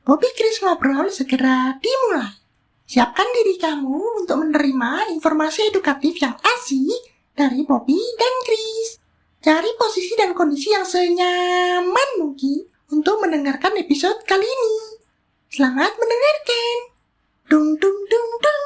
Bobby Chris Ngobrol segera dimulai. Siapkan diri kamu untuk menerima informasi edukatif yang asik dari Bobby dan Chris. Cari posisi dan kondisi yang senyaman mungkin untuk mendengarkan episode kali ini. Selamat mendengarkan. Dung dung dung dung.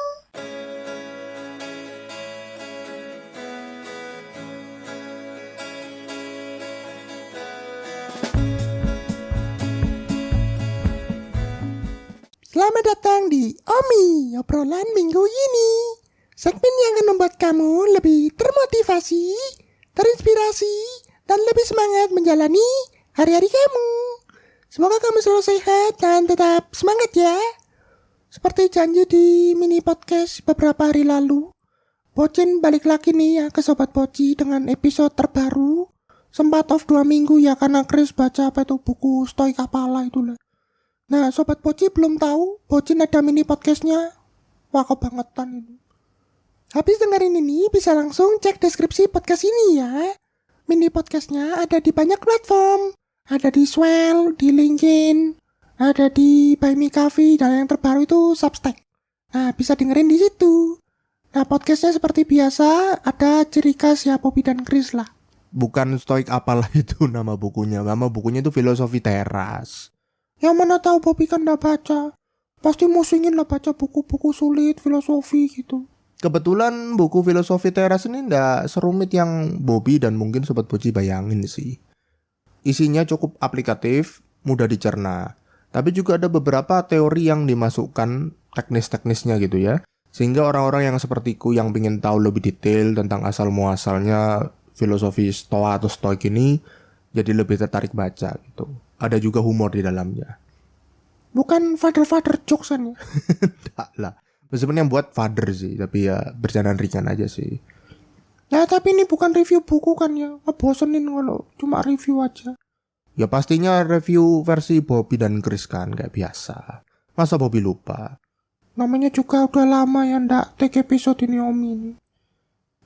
Selamat datang di Omi, obrolan minggu ini. Segmen yang akan membuat kamu lebih termotivasi, terinspirasi, dan lebih semangat menjalani hari-hari kamu. Semoga kamu selalu sehat dan tetap semangat ya. Seperti janji di mini podcast beberapa hari lalu, Bocin balik lagi nih ya ke Sobat Poci dengan episode terbaru. Sempat off 2 minggu ya karena Chris baca buku Stoik Apala itu lah. Nah, Sobat Poci belum tahu, Bocin ada mini podcastnya. Wah, kebangetan ini. Habis dengerin ini, bisa langsung cek deskripsi podcast ini ya. Mini podcastnya ada di banyak platform. Ada di Swell, di LinkedIn, ada di Buy Me Coffee, dan yang terbaru itu Substack. Nah, bisa dengerin di situ. Nah, podcastnya seperti biasa, ada ciri khas ya Bobby dan Chris lah. Bukan Stoik Apalah itu nama bukunya. Nama bukunya itu Filosofi Teras. Yang mana tahu Bobby kan gak baca. Pasti musingin lah baca buku-buku sulit, filosofi gitu. Kebetulan buku Filosofi Teras ini nggak serumit yang Bobby dan mungkin Sobat Poci bayangin sih. Isinya cukup aplikatif, mudah dicerna. Tapi juga ada beberapa teori yang dimasukkan teknis-teknisnya gitu ya. Sehingga orang-orang yang sepertiku yang ingin tahu lebih detail tentang asal-muasalnya filosofi Stoa atau Stoik ini jadi lebih tertarik baca gitu. Ada juga humor di dalamnya. Bukan father jokes-an ya? Enggak lah. Meskipun yang buat father sih, tapi ya bercandaan ringan aja sih. Ya tapi ini bukan review buku kan ya. Ngebosenin kalau cuma review aja. Ya pastinya review versi Bobby dan Chris kan, kayak biasa. Masa Bobby lupa? Namanya juga udah lama ya ndak take episode ini Omi ini.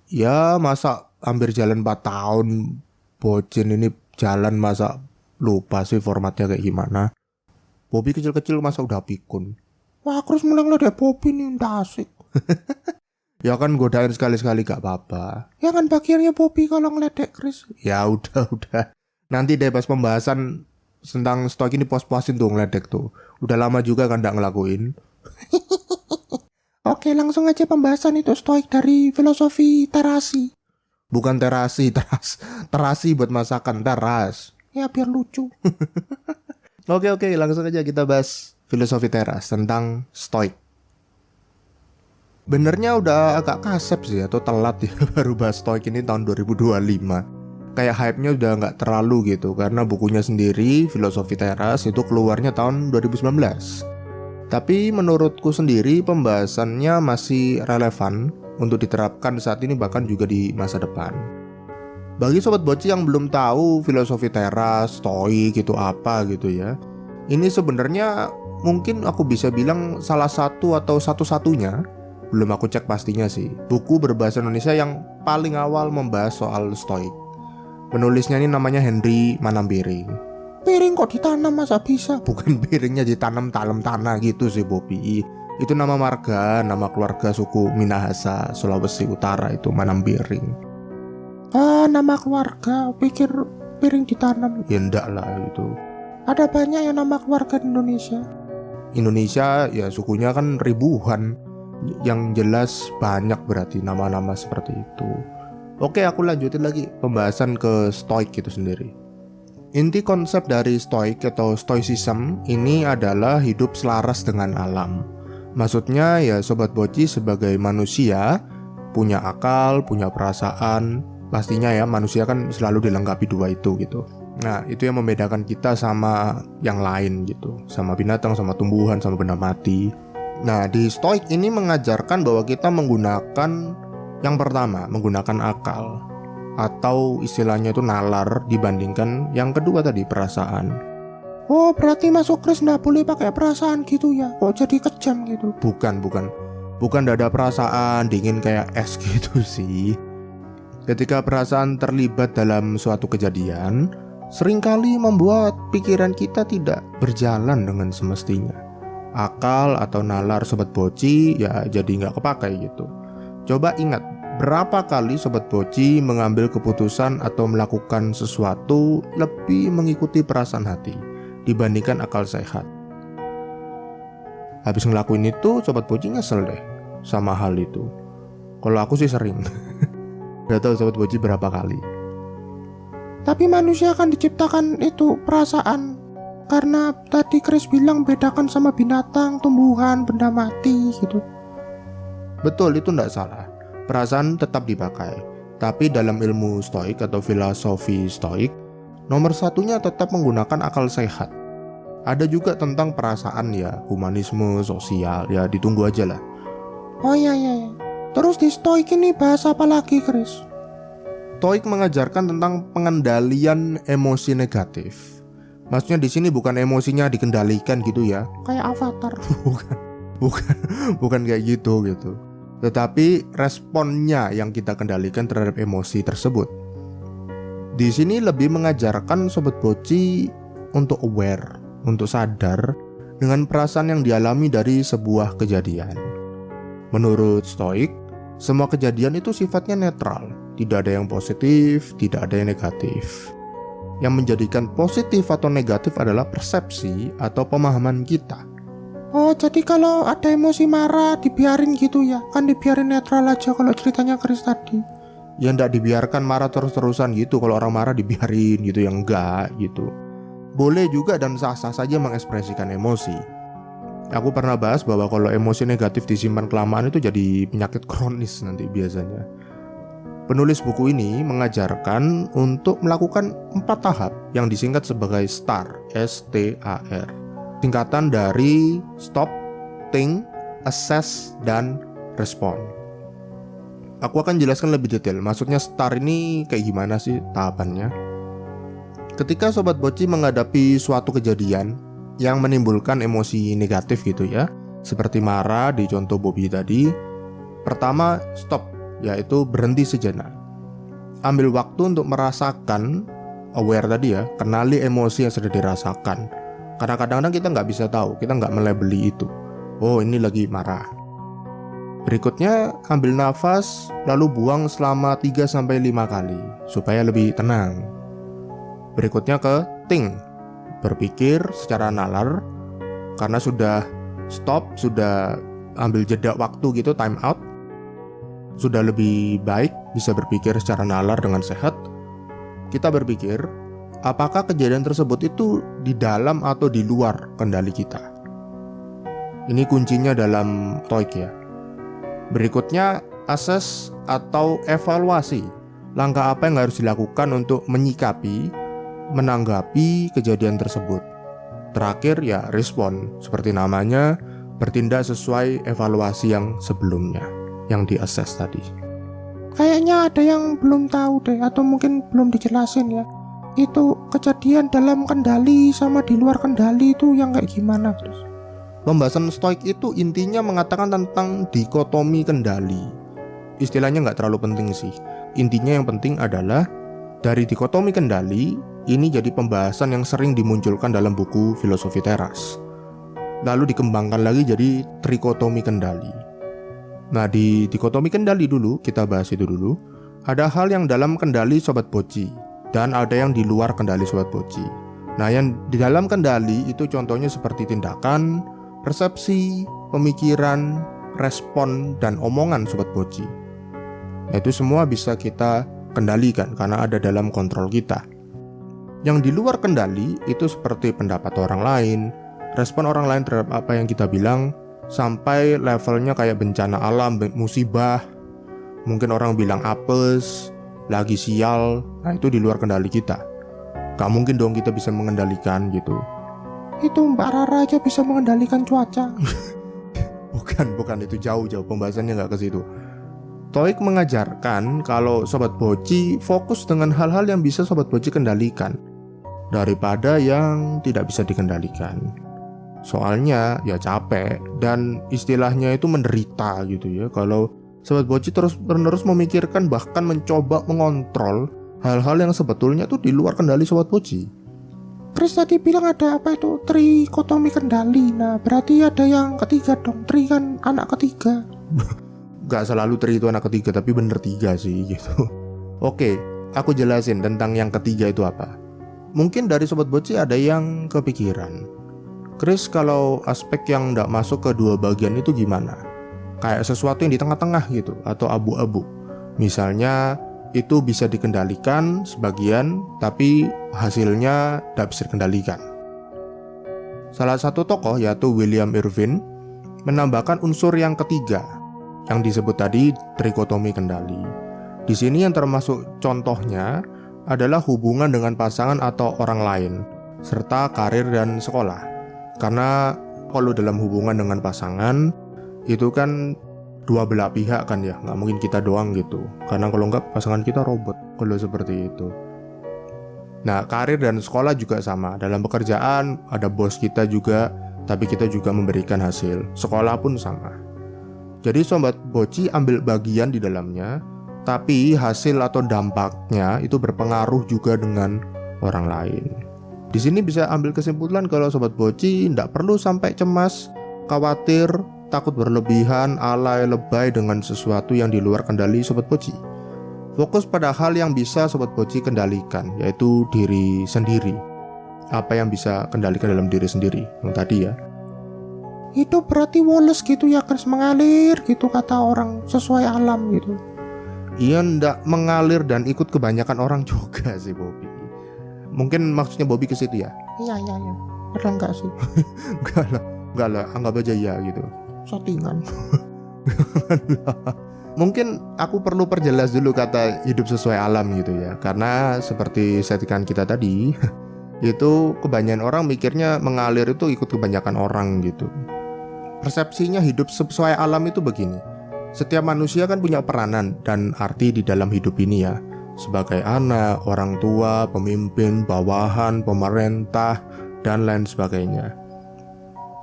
Ya masa hampir jalan 4 tahun Bocin ini jalan, masa lupa sih formatnya kayak gimana. Bobby kecil-kecil masa udah pikun. Wah, Chris mulai ngeledek Bobby nih, ndak asik. Ya kan godain sekali-sekali gak apa-apa. Ya kan bagiannya Bobby kalau ngeledek Chris. Ya udah. Nanti deh pas pembahasan tentang Stoik ini puas-puasin tuh ngeledek tuh. Udah lama juga kan gak ngelakuin. Oke, langsung aja pembahasan itu Stoik dari filosofi terasi. Bukan terasi buat masakan, teras. Ya biar lucu. Oke, langsung aja kita bahas filosofi teras tentang Stoik. Benernya udah agak kasep sih atau telat ya baru bahas Stoik ini tahun 2025. Kayak hype-nya udah gak terlalu gitu karena bukunya sendiri, Filosofi Teras, itu keluarnya tahun 2019. Tapi menurutku sendiri pembahasannya masih relevan untuk diterapkan saat ini bahkan juga di masa depan. Bagi Sobat Boci yang belum tahu filosofi teras, stoik itu apa gitu ya. Ini sebenarnya mungkin aku bisa bilang salah satu atau satu-satunya, belum aku cek pastinya sih, buku berbahasa Indonesia yang paling awal membahas soal stoik. Penulisnya ini namanya Henry Manambiring. Piring kok ditanam masa bisa? Bukan piringnya ditanam dalam tanah gitu sih Bobby. Itu nama marga, nama keluarga suku Minahasa, Sulawesi Utara itu Manambiring. Nama keluarga, pikir piring ditanam. Ya enggak lah itu. Ada banyak yang nama keluarga di Indonesia. Indonesia ya sukunya kan ribuan. Yang jelas banyak berarti nama-nama seperti itu. Oke, aku lanjutin lagi pembahasan ke Stoik itu sendiri. Inti konsep dari Stoik atau Stoicism ini adalah hidup selaras dengan alam. Maksudnya ya Sobat Boci sebagai manusia punya akal, punya perasaan. Pastinya ya manusia kan selalu dilengkapi dua itu gitu. Nah itu yang membedakan kita sama yang lain gitu. Sama binatang, sama tumbuhan, sama benda mati. Nah di Stoik ini mengajarkan bahwa kita menggunakan yang pertama, menggunakan akal. Atau istilahnya itu nalar dibandingkan yang kedua tadi, perasaan. Oh berarti masuk Chris nggak boleh pakai perasaan gitu ya? Kok jadi kejam gitu? Bukan nggak ada perasaan dingin kayak es gitu sih. Ketika perasaan terlibat dalam suatu kejadian, seringkali membuat pikiran kita tidak berjalan dengan semestinya. Akal atau nalar Sobat Boci ya jadi nggak kepakai gitu. Coba ingat, berapa kali Sobat Boci mengambil keputusan atau melakukan sesuatu lebih mengikuti perasaan hati dibandingkan akal sehat. Habis ngelakuin itu, Sobat Boci nyesel deh sama hal itu. Kalau aku sih sering. Gak tahu Sobat Boci berapa kali. Tapi manusia kan diciptakan itu perasaan. Karena tadi Chris bilang bedakan sama binatang, tumbuhan, benda mati gitu. Betul, itu nggak salah. Perasaan tetap dipakai. Tapi dalam ilmu stoik atau filosofi stoik, nomor satunya tetap menggunakan akal sehat. Ada juga tentang perasaan ya, humanisme, sosial, ya ditunggu aja lah. Oh iya. Terus di stoik ini bahas apa lagi, Chris? Stoik mengajarkan tentang pengendalian emosi negatif. Maksudnya di sini bukan emosinya dikendalikan gitu ya. Kayak Avatar. bukan kayak gitu. Tetapi responnya yang kita kendalikan terhadap emosi tersebut. Di sini lebih mengajarkan Sobat Boci untuk aware, untuk sadar dengan perasaan yang dialami dari sebuah kejadian. Menurut Stoik, semua kejadian itu sifatnya netral. Tidak ada yang positif, tidak ada yang negatif. Yang menjadikan positif atau negatif adalah persepsi atau pemahaman kita. Oh, jadi kalau ada emosi marah dibiarin gitu ya? Kan dibiarin netral aja kalau ceritanya Chris tadi. Ya enggak dibiarkan marah terus-terusan gitu. Kalau orang marah dibiarin gitu, ya enggak gitu. Boleh juga dan sah-sah saja mengekspresikan emosi. Aku pernah bahas bahwa kalau emosi negatif disimpan kelamaan itu jadi penyakit kronis nanti biasanya. Penulis buku ini mengajarkan untuk melakukan 4 tahap yang disingkat sebagai STAR, S-T-A-R. Singkatan dari Stop, Think, Assess, dan Respond. Aku akan jelaskan lebih detail, maksudnya STAR ini kayak gimana sih tahapannya. Ketika Sobat Boci menghadapi suatu kejadian yang menimbulkan emosi negatif gitu ya, seperti marah di contoh Bobby tadi, pertama stop, yaitu berhenti sejenak. Ambil waktu untuk merasakan, aware tadi ya, kenali emosi yang sudah dirasakan. Karena kadang-kadang kita nggak bisa tahu, kita nggak melabeli itu. Oh, ini lagi marah. Berikutnya, ambil nafas, lalu buang selama 3-5 kali, supaya lebih tenang. Berikutnya ke think, berpikir secara nalar, karena sudah stop, sudah ambil jeda waktu gitu, time out, sudah lebih baik bisa berpikir secara nalar dengan sehat. Kita berpikir, apakah kejadian tersebut itu di dalam atau di luar kendali kita? Ini kuncinya dalam Stoik ya. Berikutnya, assess atau evaluasi. Langkah apa yang harus dilakukan untuk menyikapi, menanggapi kejadian tersebut. Terakhir ya respon, seperti namanya, bertindak sesuai evaluasi yang sebelumnya, yang di-assess tadi. Kayaknya ada yang belum tahu deh, atau mungkin belum dijelasin ya. Itu kejadian dalam kendali sama di luar kendali itu yang kayak gimana, Chris? Pembahasan Stoik itu intinya mengatakan tentang dikotomi kendali. Istilahnya nggak terlalu penting sih. Intinya yang penting adalah dari dikotomi kendali, ini jadi pembahasan yang sering dimunculkan dalam buku Filosofi Teras. Lalu dikembangkan lagi jadi trikotomi kendali. Nah, di dikotomi kendali dulu, kita bahas itu dulu. Ada hal yang dalam kendali Sobat Boci, dan ada yang di luar kendali Sobat Boci. Nah, yang di dalam kendali itu contohnya seperti tindakan, persepsi, pemikiran, respon, dan omongan Sobat Boci. Nah, itu semua bisa kita kendalikan karena ada dalam kontrol kita. Yang di luar kendali itu seperti pendapat orang lain, respon orang lain terhadap apa yang kita bilang, sampai levelnya kayak bencana alam, musibah. Mungkin orang bilang apes, lagi sial. Nah, itu di luar kendali kita. Gak mungkin dong kita bisa mengendalikan gitu. Itu Mbak Rara aja bisa mengendalikan cuaca. Bukan itu jauh-jauh pembahasannya gak ke situ. Stoik mengajarkan kalau Sobat Boci fokus dengan hal-hal yang bisa Sobat Boci kendalikan daripada yang tidak bisa dikendalikan. Soalnya ya capek dan istilahnya itu menderita gitu ya. Kalau Sobat Boci terus-menerus memikirkan bahkan mencoba mengontrol hal-hal yang sebetulnya tuh di luar kendali Sobat Boci. Chris tadi bilang ada apa itu trikotomi kendali. Nah berarti ada yang ketiga dong. Tri kan anak ketiga. Gak selalu Tri itu anak ketiga, tapi bener 3 sih gitu. Oke, aku jelasin tentang yang ketiga itu apa. Mungkin dari Sobat Boci ada yang kepikiran, Chris, kalau aspek yang gak masuk ke dua bagian itu gimana? Kayak sesuatu yang di tengah-tengah gitu, atau abu-abu. Misalnya itu bisa dikendalikan sebagian, tapi hasilnya tidak bisa dikendalikan. Salah satu tokoh, yaitu William Irwin, menambahkan unsur yang ketiga yang disebut tadi trikotomi kendali. Di sini yang termasuk contohnya adalah hubungan dengan pasangan atau orang lain, serta karir dan sekolah. Karena kalau dalam hubungan dengan pasangan itu kan dua belah pihak kan ya, nggak mungkin kita doang gitu. Karena kalau nggak pasangan kita robot kalau seperti itu. Nah, karir dan sekolah juga sama. Dalam pekerjaan ada bos kita juga, tapi kita juga memberikan hasil. Sekolah pun sama. Jadi Sobat Boci ambil bagian di dalamnya, tapi hasil atau dampaknya itu berpengaruh juga dengan orang lain. Di sini bisa ambil kesimpulan kalau Sobat Boci tidak perlu sampai cemas, khawatir, takut berlebihan, alay, lebay dengan sesuatu yang di luar kendali Sobat Boci. Fokus pada hal yang bisa Sobat Boci kendalikan, yaitu diri sendiri. Apa yang bisa kendalikan dalam diri sendiri, yang tadi ya. Itu berarti Wallace gitu ya, Chris, mengalir gitu kata orang, sesuai alam gitu. Iya, ndak mengalir dan ikut kebanyakan orang juga sih Bobby. Mungkin maksudnya Bobby ke situ ya? Iya. Padahal enggak sih. Enggak lah, anggap aja ya gitu. Settingan. Mungkin aku perlu perjelas dulu kata hidup sesuai alam gitu ya. Karena seperti settingan kita tadi, itu kebanyakan orang mikirnya mengalir itu ikut kebanyakan orang gitu. Persepsinya hidup sesuai alam itu begini. Setiap manusia kan punya peranan dan arti di dalam hidup ini ya. Sebagai anak, orang tua, pemimpin, bawahan, pemerintah, dan lain sebagainya.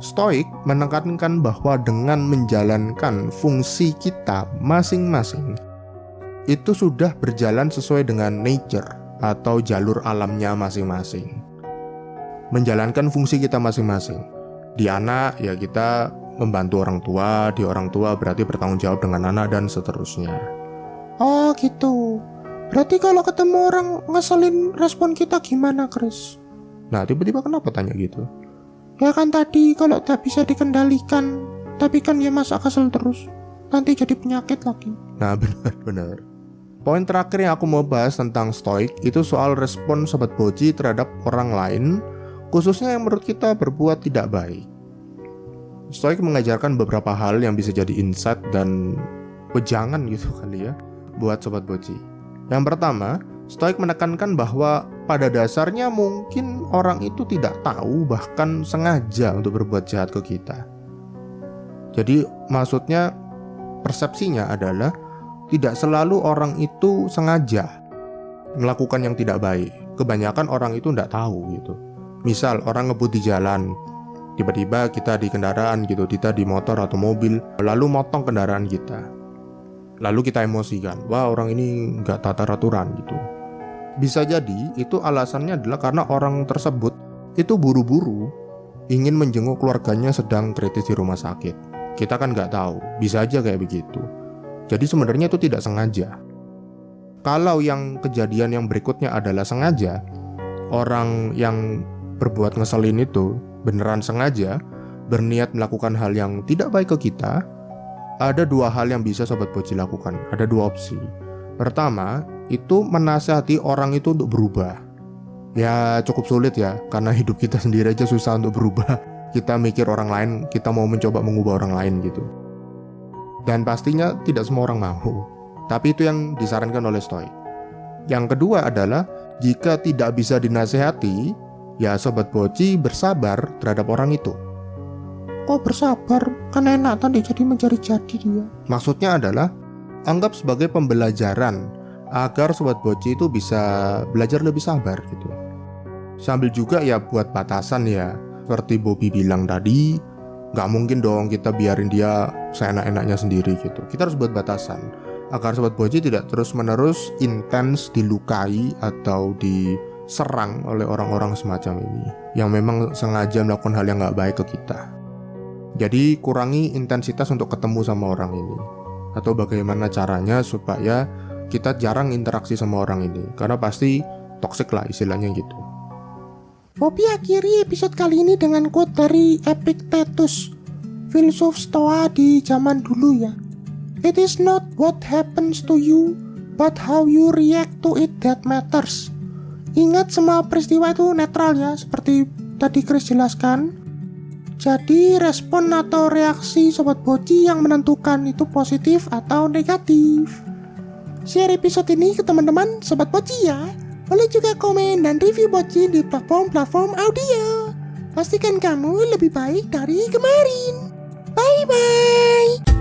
Stoik menekankan bahwa dengan menjalankan fungsi kita masing-masing, itu sudah berjalan sesuai dengan nature atau jalur alamnya masing-masing. Menjalankan fungsi kita masing-masing. Di anak ya kita membantu orang tua, di orang tua berarti bertanggung jawab dengan anak dan seterusnya. Oh gitu. Berarti kalau ketemu orang ngeselin, respon kita gimana, Chris? Nah, tiba-tiba kenapa tanya gitu? Ya kan tadi kalau tak bisa dikendalikan, tapi kan ya masa kesel terus, nanti jadi penyakit lagi. Nah, benar. Poin terakhir yang aku mau bahas tentang Stoik itu soal respon Sobat Boci terhadap orang lain, khususnya yang menurut kita berbuat tidak baik. Stoik mengajarkan beberapa hal yang bisa jadi insight dan wejangan gitu kali ya buat Sobat Boci. Yang pertama, Stoik menekankan bahwa pada dasarnya mungkin orang itu tidak tahu bahkan sengaja untuk berbuat jahat ke kita. Jadi maksudnya persepsinya adalah tidak selalu orang itu sengaja melakukan yang tidak baik. Kebanyakan orang itu tidak tahu gitu. Misal orang ngebut di jalan, tiba-tiba kita di kendaraan gitu, kita di motor atau mobil, lalu motong kendaraan kita. Lalu kita emosikan, wah orang ini nggak tata aturan gitu. Bisa jadi itu alasannya adalah karena orang tersebut itu buru-buru ingin menjenguk keluarganya sedang kritis di rumah sakit. Kita kan nggak tahu, bisa aja kayak begitu. Jadi sebenarnya itu tidak sengaja. Kalau yang kejadian yang berikutnya adalah sengaja, orang yang berbuat ngeselin itu beneran sengaja berniat melakukan hal yang tidak baik ke kita, ada dua hal yang bisa Sobat Boci lakukan. Ada dua opsi. Pertama, itu menasihati orang itu untuk berubah. Ya cukup sulit ya, karena hidup kita sendiri aja susah untuk berubah. Kita mikir orang lain, kita mau mencoba mengubah orang lain gitu. Dan pastinya tidak semua orang mau. Tapi itu yang disarankan oleh Stoik. Yang kedua adalah, jika tidak bisa dinasihati, ya Sobat Boci bersabar terhadap orang itu. Kok bersabar? Kan enak tadi jadi menjadi-jadi dia. Maksudnya adalah, anggap sebagai pembelajaran agar Sobat Boci itu bisa belajar lebih sabar gitu. Sambil juga ya buat batasan ya. Seperti Bobby bilang tadi, gak mungkin dong kita biarin dia seenak-enaknya sendiri gitu. Kita harus buat batasan. agar Sobat Boci tidak terus-menerus intens dilukai atau diserang oleh orang-orang semacam ini yang memang sengaja melakukan hal yang gak baik ke kita. Jadi kurangi intensitas untuk ketemu sama orang ini. Atau bagaimana caranya supaya kita jarang interaksi sama orang ini, karena pasti toksik lah istilahnya gitu. Poppy akhiri episode kali ini dengan quote dari Epictetus, filsuf Stoa di zaman dulu ya. It is not what happens to you, but how you react to it that matters. Ingat semua peristiwa itu netral ya, seperti tadi Chris jelaskan. Jadi respon atau reaksi Sobat Boci yang menentukan itu positif atau negatif. Share episode ini ke teman-teman Sobat Boci ya. Boleh juga komen dan review Boci di platform-platform audio. Pastikan kamu lebih baik dari kemarin. Bye-bye.